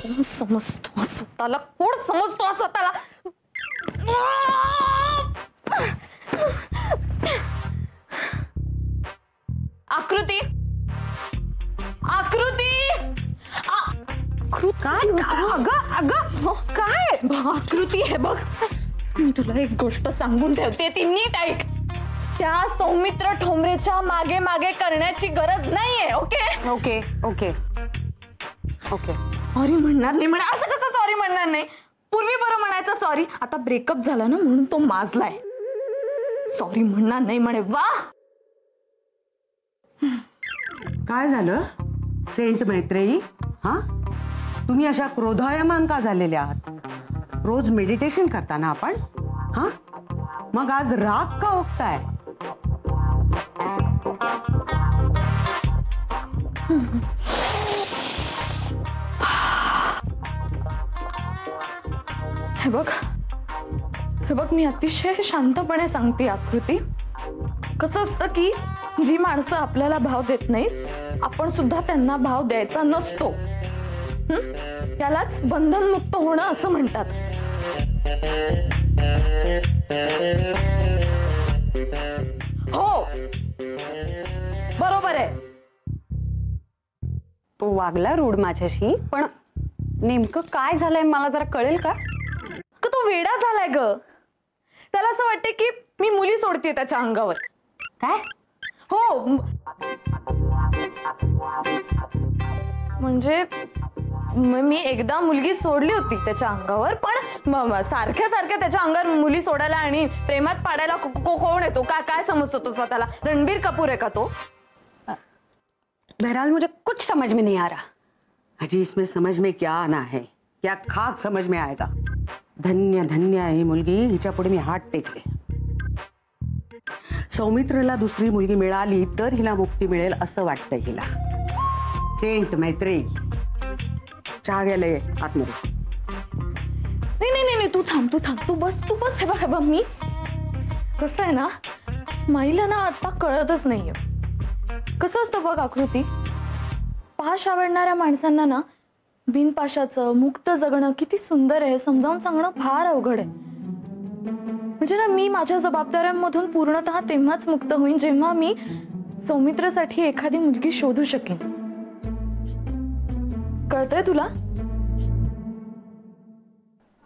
कोण समजतो स्वतःला, कोण समजतो स्वतःला? आकृती, आकृती, काय? अगं अगं काय? आकृती हे बघ, मी तुला एक गोष्ट सांगून ठेवते, ती नीट ऐक. त्या सौमित्र ठोंबरेच्या मागे मागे करण्याची गरज नाहीये. Okay okay okay okay. Sorry म्हणणार नाही म्हणा. असं कसं सॉरी म्हणणार नाही? पूर्वी बरं म्हणायचं सॉरी. आता ब्रेकअप झाला ना म्हणून तो माजलाय. सॉरी म्हणणार नाही म्हणे. वा, काय झालं सेंट मैत्रेयी? हा, तुम्ही अशा क्रोधायमान का झालेल्या आहात? रोज मेडिटेशन करताना आपण, हा, मग आज राग का ओकताय? हे बघ, हे बघ, मी अतिशय शांतपणे सांगते आकृती. कसं असतं की जी माणसं आपल्याला भाव देत नाहीत, आपण सुद्धा त्यांना भाव द्यायचा नसतो. त्यालाच बंधनमुक्त होणं असं म्हणतात. हो, बरोबर आहे. तो वागला रूढ माझ्याशी, पण नेमकं काय झालंय मला जरा कळेल का? तो वेडा झालाय ग. त्याला असं वाटतं की मी मुली सोडते त्याच्या अंगावर. काय? हो, म्हणजे मी एकदा मुलगी सोडली होती त्याच्या अंगावर, पण सारख्या सारख्या त्याच्या अंगावर मुली सोडायला आणि प्रेमात पाडायला कोण येतो? काय समजतो तो स्वतःला? रणबीर कपूर आहे का तो? बहरहाल मुझे कुछ समझ में नहीं आ रहा. अजी, इसमें समझ में क्या आना है? क्या खाक समझ में आएगा? धन्य धन्य आहे मुलगी, हिच्या पुढे मी हात टेकले. सौमित्रला दुसरी मुलगी मिळाली तर हिला मुक्ती मिळेल असं वाटतंय हिला. सेंट मैत्रेयी, चहा घ्यायला ये आतमध्ये. नाही, तू थांब, तू बस. हे बघ, मी कसं आहे ना, माईला ना आता कळतच नाहीये. कसं असतं बघ आकृती, पाश आवडणाऱ्या माणसांना ना बिनपाशाचं मुक्त जगणं किती सुंदर आहे समजावून सांगणं फार अवघड आहे. म्हणजे ना, मी माझ्या जबाबदाऱ्यांमधून पूर्णतः तेव्हाच मुक्त होईन जेव्हा मी सौमित्रसाठी एखादी मुलगी शोधू शकेन. कळतंय तुला?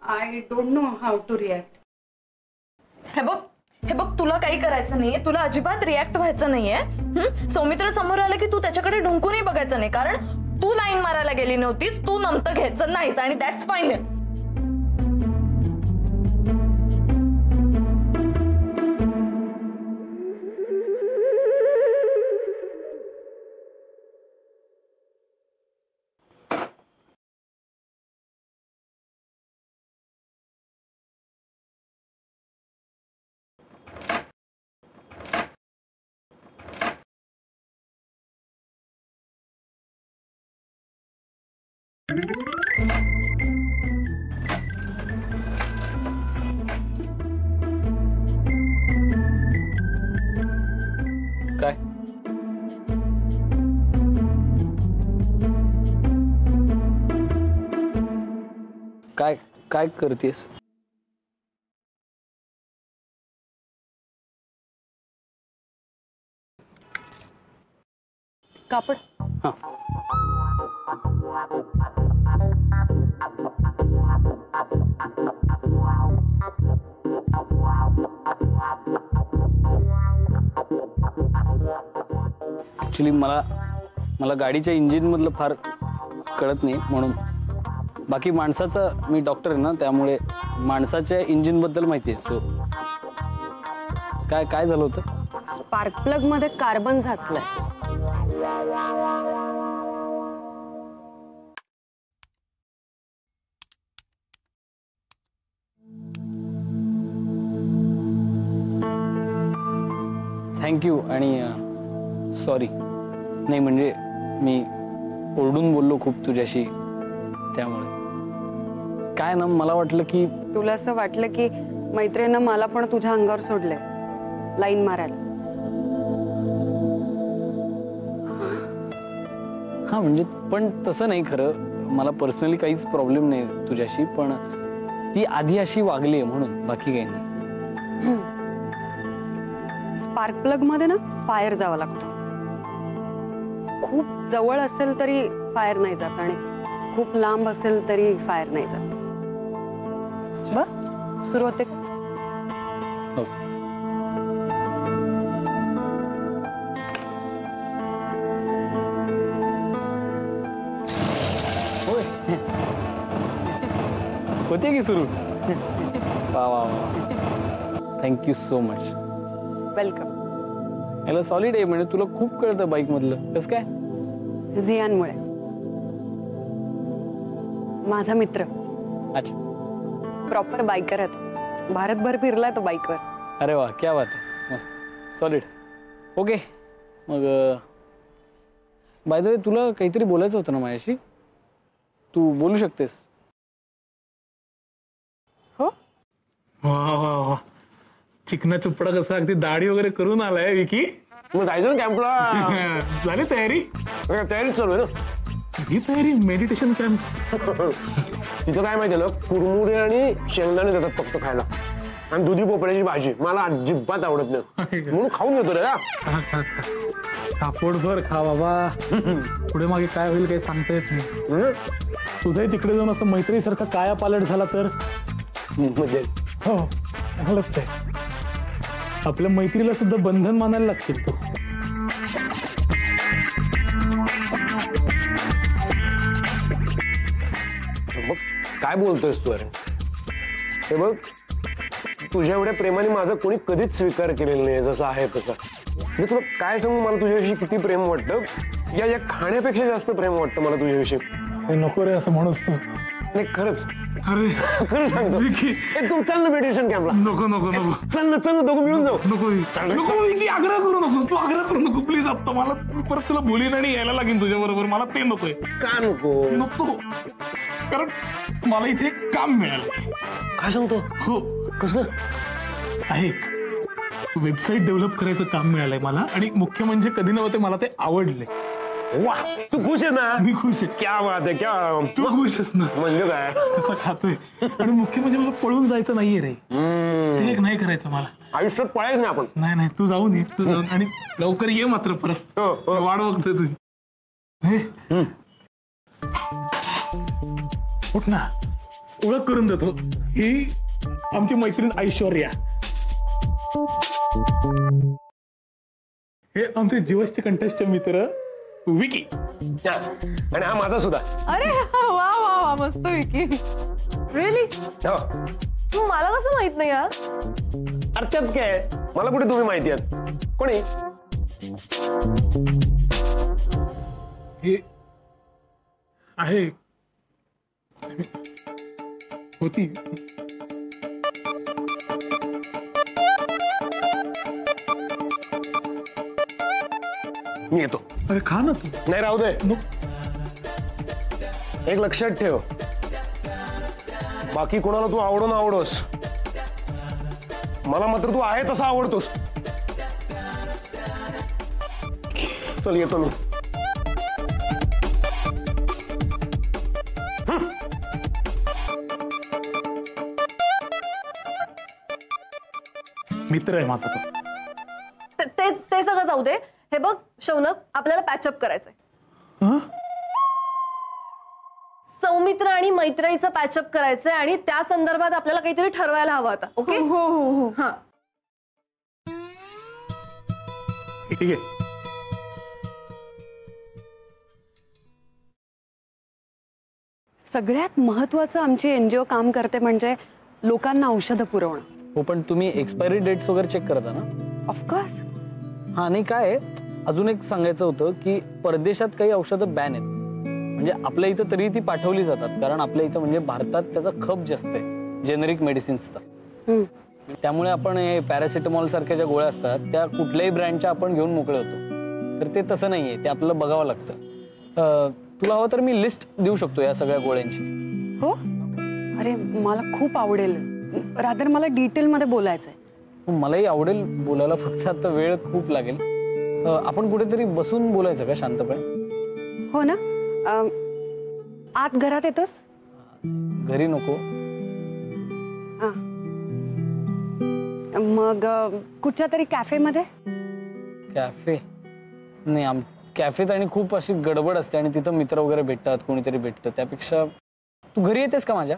I don't know how to react. हे बघ, तुला काही करायचं नाहीये. तुला अजिबात रिॲक्ट व्हायचं नाहीये. सौमित्र समोर आलं की तू त्याच्याकडे ढुंकूनही बघायचं नाही, कारण तू लाईन मारायला गेली नव्हतीस. तू नमतं घ्यायचं नाहीस आणि दॅट्स फाईन. काय? काय काय करतेस? कापड. हा, ऍक्च्युली मला गाडीच्या इंजिन मधलं फार कळत नाही, म्हणून. बाकी माणसाचं मी डॉक्टर आहे ना, त्यामुळे माणसाच्या इंजिन बद्दल माहिती आहे. सो काय झालं होतं? स्पार्क प्लग मध्ये कार्बन साचलंय. थँक्यू आणि सॉरी. नाही म्हणजे मी ओरडून बोललो खूप तुझ्याशी, त्यामुळे. काय ना, मला वाटलं की तुला असं वाटलं की मैत्रीनं मला पण तुझ्या अंगावर सोडलंय लाईन मारायला. हा, म्हणजे पण तसं नाही खरं, मला पर्सनली काहीच प्रॉब्लेम नाही तुझ्याशी, पण ती आधी अशी वागली म्हणून, बाकी काही नाही. स्पार्क प्लग मध्ये ना फायर जावं लागतं. खूप जवळ असेल तरी फायर नाही जात आणि खूप लांब असेल तरी फायर नाही जात. बर सुरू होते. हो. होय. होते की सुरू. वा वा वा, थँक्यू सो मच. वेलकम. याला सॉलिड आहे म्हणजे तुला खूप कळतं बाईक मधलं. कसं काय? झियानमुळे. माझा मित्र अच्छा. प्रॉपर बायकर आहे. भारतभर फिरलाय तो बाईकवर. अरे वा, क्या बात आहे, मस्त, सॉलिड. ओके, मग बाय द वे तुला काहीतरी बोलायचं होतं ना माझ्याशी, तू बोलू शकतेस. हो. वा वा वा, चिकना चुपडा कसा अगदी दाढी वगैरे करून आलाय विकी. मग जायचं ना कॅम्पला. झाली तयारी. तयारीच चालू आहे ना. ही तयारी मेडिटेशन कॅम्प. तिथं काय माहिती ना, कुरमुरे आणि शेंगदाणे देतात फक्त खायला, आणि दुधी पोपळ्याची भाजी मला अजिबात आवडत नाही, म्हणून खाऊन घेतो रे. पोटभर खा बाबा. पुढे मागे काय होईल काही सांगता येत नाही. तुझंही तिकडे जाऊन असं मैत्रीसारखा काया पालट झाला तर. म्हणजे हो, झालंच आहे. आपल्या मैत्रीला सुद्धा बंधन मानायला लागतील तू. मग काय बोलतोयस तू? अरे हे बघ, तुझ्या एवढ्या प्रेमाने माझा कोणी कधीच स्वीकार केलेला नाही जसं आहे तसं. मी तुला काय सांगू, मला तुझ्याविषयी किती प्रेम वाटतं. या खाण्यापेक्षा जास्त प्रेम वाटतं मला तुझ्याविषयी. नको रे असं म्हणूस तू. नाही खरंच, अरे खरं सांगतो. तू चल ना मेडिटेशन कॅम्पला. नको नको नको. चल ना दोघं मिळून जाऊ. नको नको विकी, आग्रह करू नको. तू आग्रह करू नको प्लीज. आता मला परत तुला बोलीन आणि यायला लागेल तुझ्या बरोबर. मला ते नकोय. का नको? नको, कारण मला इथे एक काम मिळालं. काय सांगतो? हो. कसलं? आहे, वेबसाईट डेव्हलप करायचं काम मिळालंय मला, आणि मुख्य म्हणजे कधी नव्हते मला ते आवडले. वा, तू खुश आहे ना? मी खुश आहे. क्या बात आहे, क्या. तू खुश आहेस ना? म्हणजे काय? कसं खातोय. आणि मुख्य म्हणजे मला पळून जायचं नाहीये रे. ते एक नाही करायचं मला आयुष्यात. पळायच नाही आपण. नाही, तू जाऊन ये. तू जाऊन, आणि लवकर ये मात्र परत. वाट बघतोय तुझी. उठ ना, ओळख करून देतो. ही आमची मैत्रीण ऐश्वर्या. हे आमचे जीवसचे कंटेस्ट मित्र विकी. आणि हा माझा सुद्धा. अरे वा वा वा, मस्त विकी. रिअली? हो. तू मला कसं माहित नाही यार? अर्थात काय, मला कुठे तुम्ही माहिती आहेत? कोणी? हे आहे होती. मी येतो. अरे खा ना तू. नाही, राहू दे. एक लक्षात ठेव, बाकी कोणाला तू आवडो ना आवडोस, मला मात्र तू आहे तसा आवडतोस. चल येतो मी. मित्र आहे माझा तो. ते सगळं जाऊ दे. हे बघ शौनक, आपल्याला पॅचअप करायचंय. सौमित्र आणि मैत्रीचं पॅचअप करायचंय, आणि त्या संदर्भात आपल्याला काहीतरी ठरवायला हवं आता. ओके? हो हो हो. हा, ठीक आहे. सगळ्यात महत्वाचं आमची एनजीओ काम करते म्हणजे लोकांना औषधं पुरवणं. हो, पण तुम्ही एक्सपायरी डेट्स वगैरे चेक करता ना? ऑफकोर्स. हा, नाही काय अजून एक सांगायचं होतं की परदेशात काही औषधं बॅन आहेत. म्हणजे आपल्या इथं तरी ती पाठवली जातात, कारण आपल्या इथं म्हणजे भारतात त्याचा खप जास्त आहे जेनेरिक मेडिसिन्सचा. त्यामुळे आपण हे पॅरासिटामॉल सारख्या ज्या गोळ्या असतात त्या कुठल्याही ब्रँडच्या आपण घेऊन मोकळे होतो. तर ते तसं नाहीये, ते आपल्याला बघावं लागतं. तुला हवं तर मी लिस्ट देऊ शकतो या सगळ्या गोळ्यांची. हो. अरे मला खूप आवडेल. रादर मला डिटेलमध्ये बोलायचंय. मलाही आवडेल बोलायला, फक्त आता वेळ खूप लागेल. आपण कुठेतरी बसून बोलायचं का शांतपणे? हो ना? आत घरात येतोस? घरी नको. हा. मग कुठच्या तरी कॅफेमध्ये? कॅफे नाही, कॅफेत आणि खूप अशी गडबड असते आणि तिथं मित्र वगैरे भेटतात, कोणीतरी भेटतं. त्यापेक्षा तू घरी येतेस का माझ्या?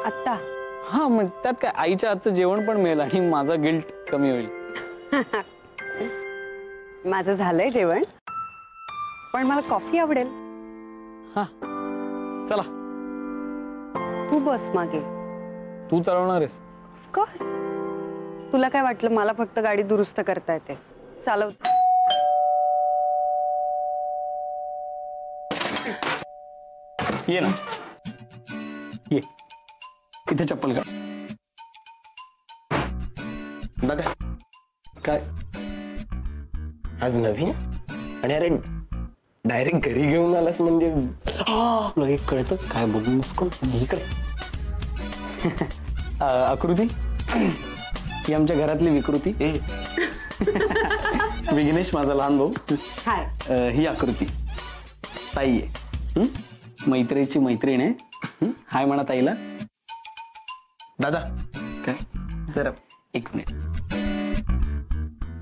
आत्ता? हा, मग त्यात काय, आईच्या हातचं जेवण पण मिळेल आणि माझा गिल्ट कमी होईल. माझं झालंय जेवण, पण मला कॉफी आवडेल. हा चला. तू बस मागे. तू चालवणार आहेस? ऑफकोर्स. तुला काय वाटलं मला फक्त गाडी दुरुस्त करता येते? चालव. ये ना, ये. इथे चप्पल का? बघा काय आज नवीन आणि अरे डायरेक्ट घरी घेऊन आलास म्हणजे लगे कळतं काय बोलून मुस्कून इकडे. आकृती ही आमच्या घरातली विकृती. विघ्नेश माझा लहान भाऊ. हाय. ही आकृती ताई आहे. मैत्रीची मैत्रीण आहे. हाय म्हणा ताईला. दादा काय जरा एक मिनिट.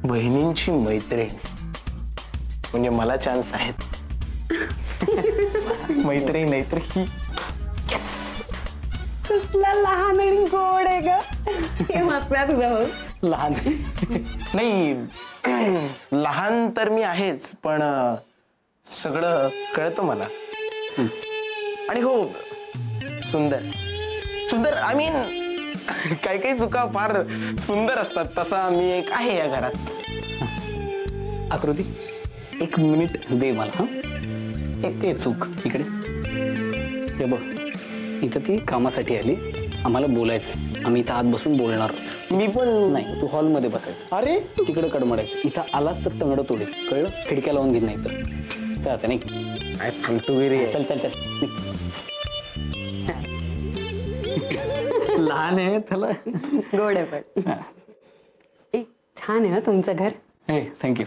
बहिणींची मैत्रीण म्हणजे मला चान्स आहेत. मैत्रीण नाही तर ही कसला लहान आणि गोड आहे ग. लहान नाही. लहान तर मी आहेच, पण सगळं कळतं मला. आणि हो, सुंदर सुंदर. आय मीन काही काही चुका फार सुंदर असतात, तसा मी एक आहे या घरात. आकृती एक मिनिट दे मला. हा ते चूक इकडे. हे बघ, इथं ती कामासाठी आली, आम्हाला बोलायचं. आम्ही इथं आत बसून बोलणार. मी पण नाही, तू हॉलमध्ये बसायचं. अरे तिकडे कडमडायचं. इथं आलास तर तंगड तोडील, कळलं? खिडक्या लावून घेत नाही तर आता नाही. काय फालतू गिरी आहे. चल चल चल. लहान आहे त्याला. गोड आहे पण. ए, छान आहे ना तुमचं घर. हे थँक्यू.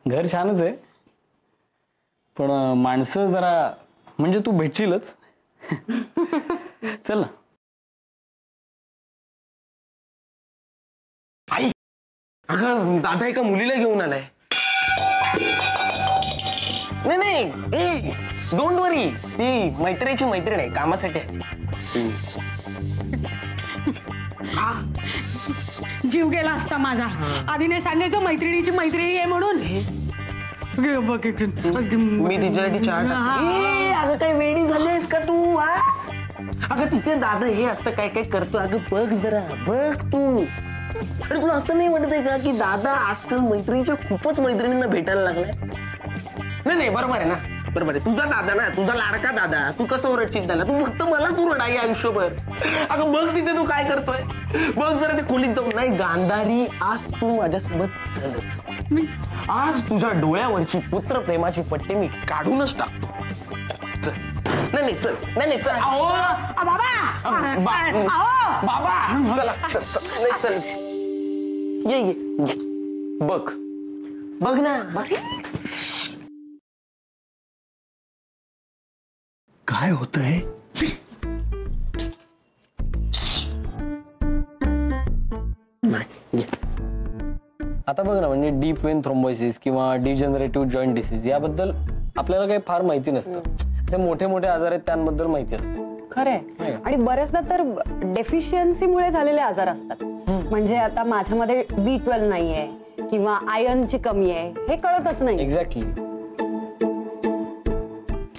घर छानच आहे, पण माणसं जरा म्हणजे तू भेटशीलच. चल ना. आई, अगं दादा एका मुलीला घेऊन आलाय. नाही नाही, डोंट वरी. ती मैत्रीची मैत्रीण आहे, कामासाठी आहे. जीव गेला असता माझा. आधी नाही सांगायचं मैत्रिणीची मैत्रिणी आहे म्हणून. मी तिच्यासाठी चहा टाकते. अगं काही वेळी झालीस का तू? अगं तिथे दादा हे असतं काय काय करतो. अगं बघ जरा, बघ तू. अरे तुला असं नाही वाटत आहे का की दादा आजकाल मैत्रिणीच्या खूपच मैत्रिणींना भेटायला लागलाय? नाही नाही, बरोबर आहे ना, बरोबर आहे. तुझा दादा ना, तुझा लाडका दादा. तू कसं ओरडशील त्याला? तू फक्त मलाच ओरड आहे आयुष्यभर. अगं बघ तिथे तू काय करतोय. बघ जरा ते खोलीत जाऊन. नाही गांधारी, आज तू माझ्यासोबत चल. आज तुझ्या डोळ्यावरची पुत्र प्रेमाची पट्टी मी काढूनच टाकतो. चल. नाही नाही चल. नाही नाही चल. अहो बाबा चला चल. नाही चल. ये ये. बघ बघ ना. काय होतंय? आता बघ ना, म्हणजे डीप वेन थ्रोम्बोसिस किंवा डिजनरेटिव्ह जॉईंट डिसीज याबद्दल आपल्याला काही फार माहिती नसतं. जे मोठे मोठे आजार आहेत त्यांबद्दल माहिती असतं. खरंय. आणि बरेचदा तर डेफिशियन्सीमुळे झालेले आजार असतात. म्हणजे आता माझ्यामध्ये B12 नाहीये किंवा आयर्नची कमी आहे, हे कळतच नाही. एक्झॅक्टली.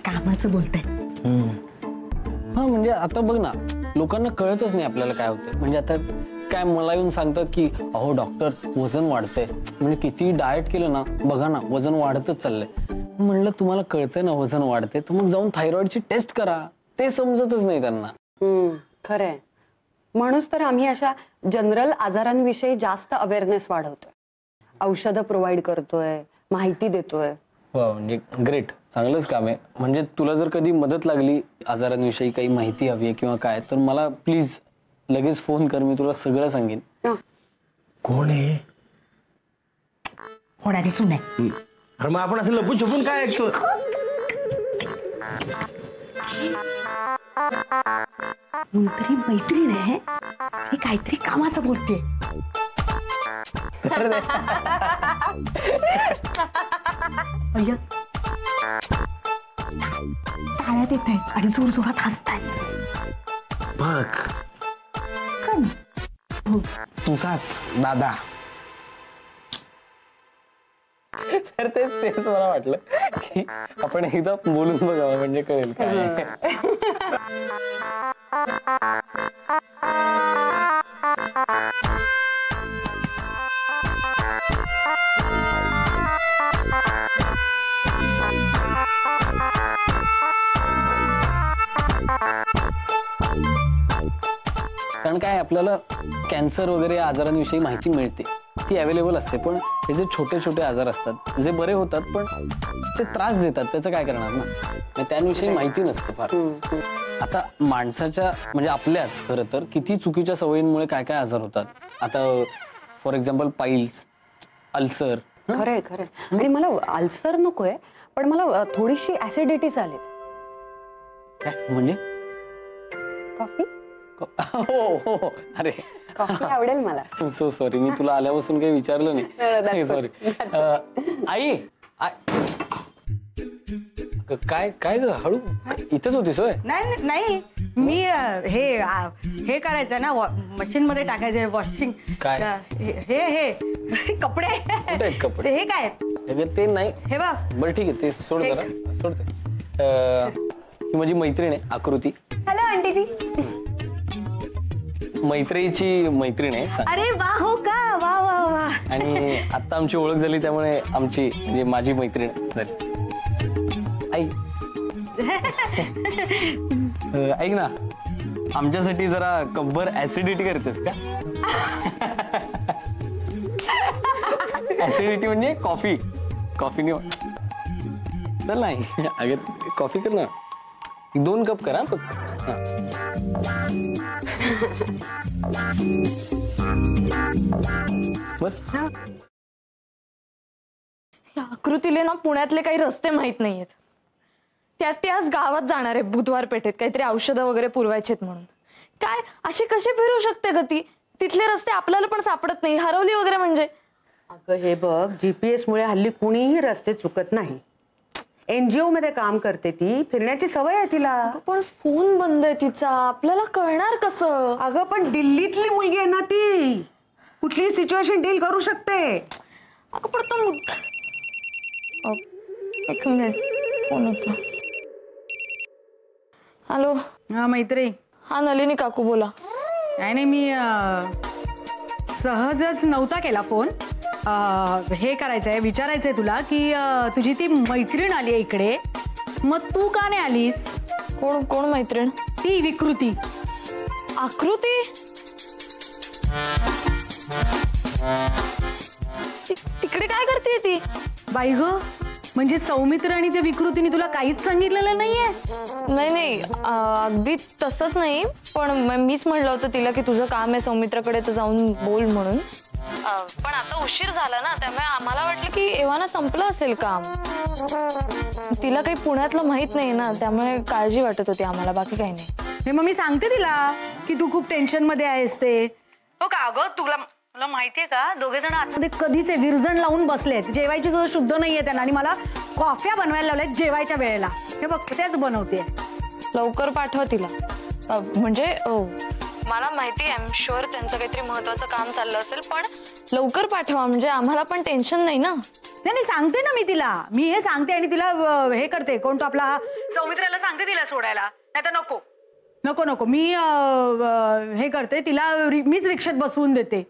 कामाचं बोलताय. हा म्हणजे आता बघ ना, लोकांना कळतच नाही आपल्याला काय होतं. म्हणजे आता काय मला येऊन सांगतात की अहो डॉक्टर वजन वाढतंय. म्हणजे किती डाएट केलं ना, बघा ना वजन वाढतच चाललंय. म्हणलं तुम्हाला कळतंय ना वजन वाढते, तर मग जाऊन थायरॉइडची टेस्ट करा. ते समजतच नाही त्यांना. खरंय. म्हणूनच तर आम्ही अशा जनरल आजारांविषयी जास्त अवेअरनेस वाढवतोय, औषधं प्रोव्हाइड करतोय, माहिती देतोय. म्हणजे ग्रेट, चांगलंच काम आहे. म्हणजे तुला जर कधी मदत लागली, आजारांविषयी काही माहिती हवी आहे किंवा काय, तर मला प्लीज लगेच फोन कर, मी तुला सगळं सांगेन. कोण आहे? होणारी सून आहे. अरे मग आपण असं लपून छपून काय ऐकतो? कोणतरी मैत्रीण आहे ही काहीतरी कामाचं बोलते. टाळ्यात येत आहेत आणि जोर जोरात हसतायत. बघ तुझाच दादा. तर तेच मला वाटलं की आपण एकदा बोलून बघावं म्हणजे कळेल काय. कारण काय आपल्याला कॅन्सर वगैरे आजारांविषयी माहिती मिळते, ती अवेलेबल असते, पण हे जे छोटे छोटे आजार असतात जे बरे होतात पण ते त्रास देतात, त्याचं काय करणार ना, त्यांविषयी माहिती नसतं फार. आता माणसाच्या म्हणजे आपल्याच खरं तर किती चुकीच्या सवयींमुळे काय काय आजार होतात. आता फॉर एक्झाम्पल पाईल्स, अल्सर. खरंय खरंय. आणि मला अल्सर नकोय, पण मला थोडीशी ऍसिडिटी चालेल. म्हणजे कॉफी? हो हो. अरे कॉफी आवडेल मला. सो सॉरी, मी तुला आल्यापासून काही विचारलं नाही. सॉरी. आई काय काय हळू इथंच होतीस होय? नाही नाही, मी हे करायचं ना, मशीन मध्ये टाकायचं वॉशिंग. काय? हे हे कपडे. कपडे हे काय ते नाही. हे बघ. बरं ठीक आहे, ते सोड जरा, सोडते. ही माझी मैत्रीण आहे आकृती. हॅलो आंटीजी. मैत्रीची मैत्रीण आहे. अरे वा, हो का? वा वा वा. आणि आता आमची ओळख झाली त्यामुळे आमची म्हणजे माझी मैत्रीण झाली. ऐक ऐक ना, आमच्यासाठी जरा कब्बर ऍसिडिटी करतेस का? ऍसिडिटी म्हणजे कॉफी. कॉफी नाही चल नाही, अगं कॉफी कर ना, 2 कप करा फक्त. बस. आकृतीले ना पुण्यातले काही रस्ते माहित नाहीयेत. त्यात ते आज गावात जाणार आहे बुधवार पेठेत, काहीतरी औषधं वगैरे पुरवायचेत म्हणून. काय अशी कशी फिरू शकते ग ती? तिथले रस्ते आपल्याला पण सापडत नाही, हरवली वगैरे म्हणजे. अगं हे बघ, जीपीएस मुळे हल्ली कुणीही रस्ते चुकत नाही. एनजीओ मध्ये काम करते ती, फिरण्याची सवय आहे तिला. पण फोन बंद आहे तिचा, आपल्याला कळणार कसं? अगं पण दिल्लीतली मुलगी आहे ना ती, कुठलीही सिच्युएशन डील करू शकते. अगं पण तो एक मिनिट, फोन होता. हॅलो. हा मैत्री. हा नलिनी काकू बोला. नाही मी सहजच नव्हता केला फोन. हे करायचंय, विचारायचंय तुला की तुझी ती मैत्रीण आली आहे इकडे, मग तू का नाही आलीस? कोण कोण मैत्रीण? ती विकृती. आकृती? तिकडे काय करते ती? बाई ग, म्हणजे सौमित्र आणि ते विकृतीने तुला काहीच सांगितलेलं नाहीये? नाही अगदी तसंच नाही, पण मीच म्हटलं होतं तिला की तुझं काम आहे सौमित्राकडे तर जाऊन बोल म्हणून. पण आता उशीर झाला ना, त्यामुळे आम्हाला वाटलं की एव्हाना संपलं असेल काम. तिला काही पुण्यातलं माहित नाही ना, त्यामुळे काळजी वाटत होती आम्हाला, बाकी काही नाही. हे मग मी सांगते तिला की तू खूप टेन्शन मध्ये आहेस ते. हो का? अगं तुला माहितीये का, दोघे जण आतमध्ये कधीच विरजण लावून बसलेत. जेवायची सुद्धा शुद्ध नाहीये त्यांना, आणि मला कॉफ्या बनवायला लावल्यात जेवायच्या वेळेला. हे बघ तेच बनवते. लवकर पाठवा तिला. म्हणजे मला माहिती आहे, आय एम शुअर त्यांचं काहीतरी महत्वाचं काम चाललं असेल, पण लवकर पाठवा म्हणजे आम्हाला पण टेन्शन नाही ना. नाही सांगते ना मी तिला, मी हे सांगते आणि तिला हे करते. कोण तो आपला सौमित्राला सांगते तिला सोडायला, नाही तर नको नको नको मी हे करते तिला, मीच रिक्षात बसवून देते.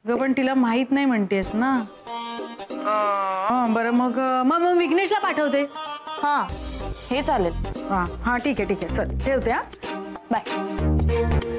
ग पण तिला माहित नाही म्हणतेस ना. बरं मग मग विघ्नेशला पाठवते. हा हे चालेल. हा ठीक आहे चल ठेवते. हा बाय.